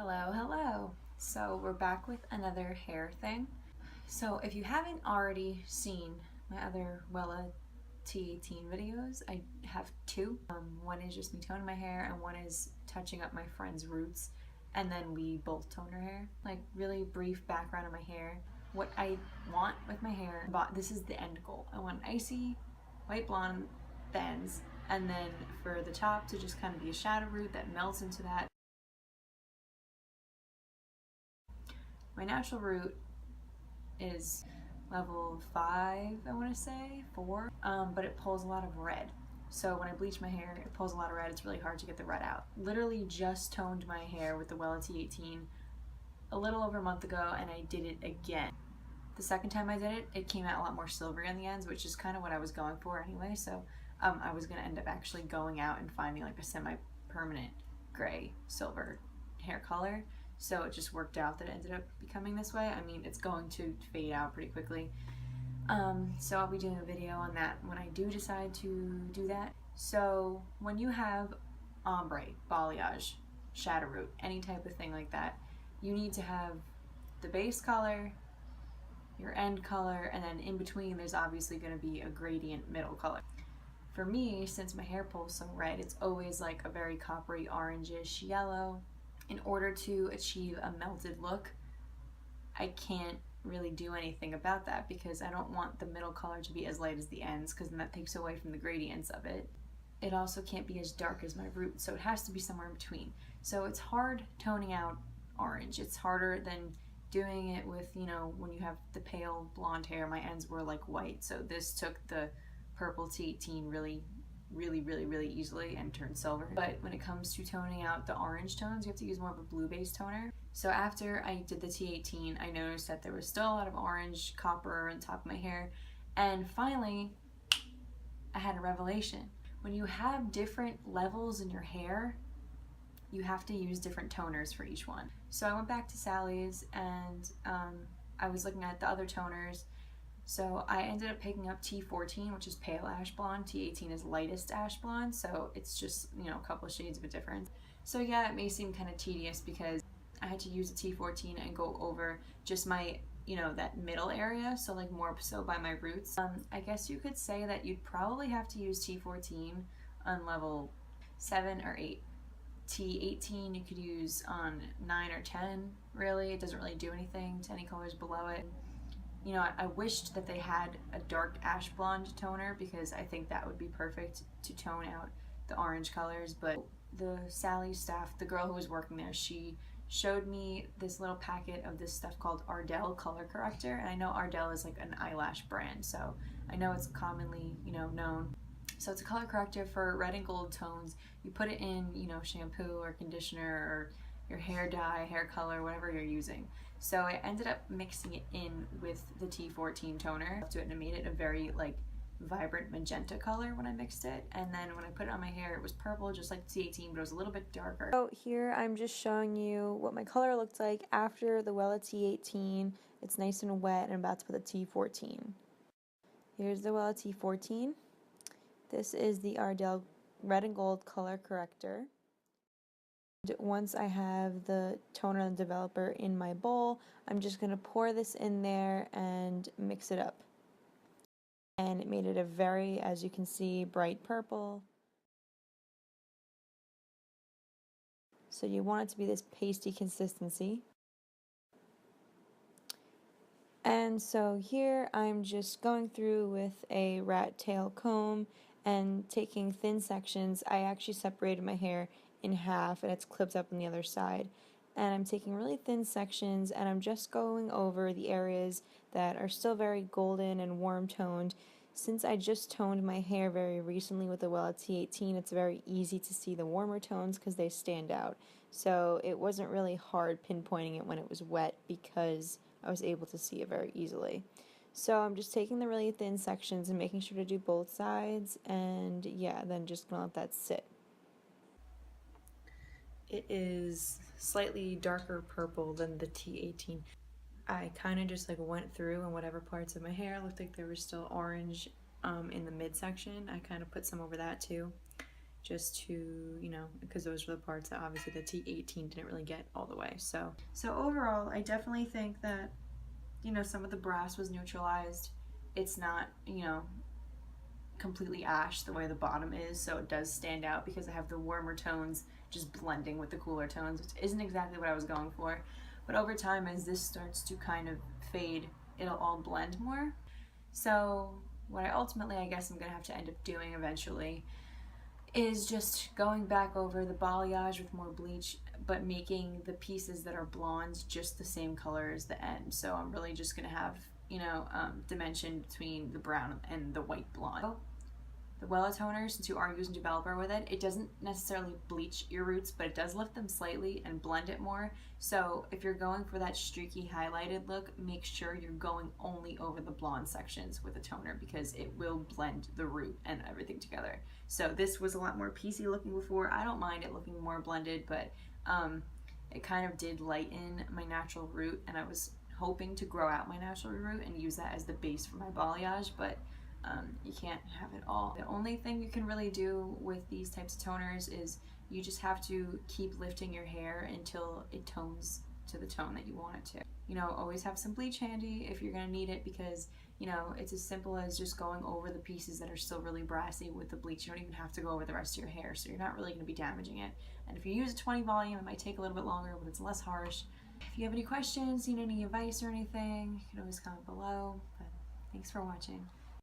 Hello, hello. So we're back with another hair thing. So if you haven't already seen my other WELLA T14 videos, I have two. One is just me toning my hair and one is touching up my friend's roots, and then we both tone her hair. Like really brief background of my hair. What I want with my hair, but this is the end goal. I want icy white blonde ends, and then for the top to just kind of be a shadow root that melts into that. My natural root is level 5, I want to say, 4, but it pulls a lot of red. So when I bleach my hair, it pulls a lot of red. It's really hard to get the red out. Literally just toned my hair with the WELLA T14 a little over a month ago, and I did it again. The second time I did it, it came out a lot more silvery on the ends, which is kind of what I was going for anyway. So I was going to end up actually going out and finding like a semi-permanent gray silver hair color. So it just worked out that it ended up becoming this way. I mean, it's going to fade out pretty quickly. So I'll be doing a video on that when I do decide to do that. So when you have ombre, balayage, shadow root, any type of thing like that, you need to have the base color, your end color, and then in between there's obviously going to be a gradient middle color. For me, since my hair pulls so red, it's always like a very coppery orangish yellow. In order to achieve a melted look, I can't really do anything about that because I don't want the middle color to be as light as the ends, because then that takes away from the gradients of it. It also can't be as dark as my root, so it has to be somewhere in between. So it's hard toning out orange. It's harder than doing it with, you know, when you have the pale blonde hair. My ends were like white, so this took the purple T18 really easily and turned silver. But when it comes to toning out the orange tones, you have to use more of a blue-based toner. So after I did the T18, I noticed that there was still a lot of orange copper on top of my hair, and finally I had a revelation. When you have different levels in your hair, you have to use different toners for each one. So I went back to Sally's and I was looking at the other toners. So I ended up picking up T14, which is pale ash blonde. T18 is lightest ash blonde, so it's just, you know, a couple of shades of a difference. So yeah, it may seem kind of tedious because I had to use a T14 and go over just my, you know, that middle area, so like more so by my roots. I guess you could say that you'd probably have to use T14 on level 7 or 8. T18 you could use on 9 or 10, really. It doesn't really do anything to any colors below it. You know, I wished that they had a dark ash blonde toner because I think that would be perfect to tone out the orange colors, but the Sally staff, the girl who was working there, she showed me this little packet of this stuff called Ardell color corrector, and I know Ardell is like an eyelash brand, so I know it's commonly, you know, known. So it's a color corrector for red and gold tones. You put it in, you know, shampoo or conditioner or your hair dye, hair color, whatever you're using. So I ended up mixing it in with the T14 toner and it made it a very like vibrant magenta color when I mixed it. And then when I put it on my hair, it was purple just like the T18, but it was a little bit darker. So here I'm just showing you what my color looked like after the WELLA T18. It's nice and wet, and I'm about to put the T14. Here's the WELLA T14. This is the Ardell red and gold color corrector. Once I have the toner and developer in my bowl, I'm just going to pour this in there and mix it up. And it made it a very, as you can see, bright purple. So you want it to be this pasty consistency. And so here I'm just going through with a rat tail comb and taking thin sections. I actually separated my hair in half and it's clipped up on the other side, and I'm taking really thin sections and I'm just going over the areas that are still very golden and warm toned. Since I just toned my hair very recently with the WELLA T18, it's very easy to see the warmer tones because they stand out. So it wasn't really hard pinpointing it when it was wet because I was able to see it very easily. So I'm just taking the really thin sections and making sure to do both sides, and yeah, then just gonna let that sit. It is slightly darker purple than the T18. I kind of just like went through, and whatever parts of my hair looked like they were still orange in the midsection, I kind of put some over that too, just to, you know, because those were the parts that obviously the T14 didn't really get all the way. So overall, I definitely think that, you know, some of the brass was neutralized. It's not, you know, completely ash the way the bottom is, so it does stand out because I have the warmer tones just blending with the cooler tones, which isn't exactly what I was going for. But over time, as this starts to kind of fade, it'll all blend more. So what I ultimately, I guess I'm gonna have to end up doing eventually is just going back over the balayage with more bleach, but making the pieces that are blonde just the same color as the end. So I'm really just gonna have, you know, dimension between the brown and the white blonde. The WELLA toner, since you are using developer with it, it doesn't necessarily bleach your roots, but it does lift them slightly and blend it more. So if you're going for that streaky highlighted look, make sure you're going only over the blonde sections with the toner, because it will blend the root and everything together. So this was a lot more piecey looking before. I don't mind it looking more blended, but it kind of did lighten my natural root, and I was hoping to grow out my natural root and use that as the base for my balayage, but you can't have it all. The only thing you can really do with these types of toners is you just have to keep lifting your hair until it tones to the tone that you want it to. You know, always have some bleach handy if you're gonna need it, because, you know, it's as simple as just going over the pieces that are still really brassy with the bleach. You don't even have to go over the rest of your hair, so you're not really gonna be damaging it. And if you use a 20 volume, it might take a little bit longer, but it's less harsh. If you have any questions, need any advice or anything, you can always comment below. But thanks for watching.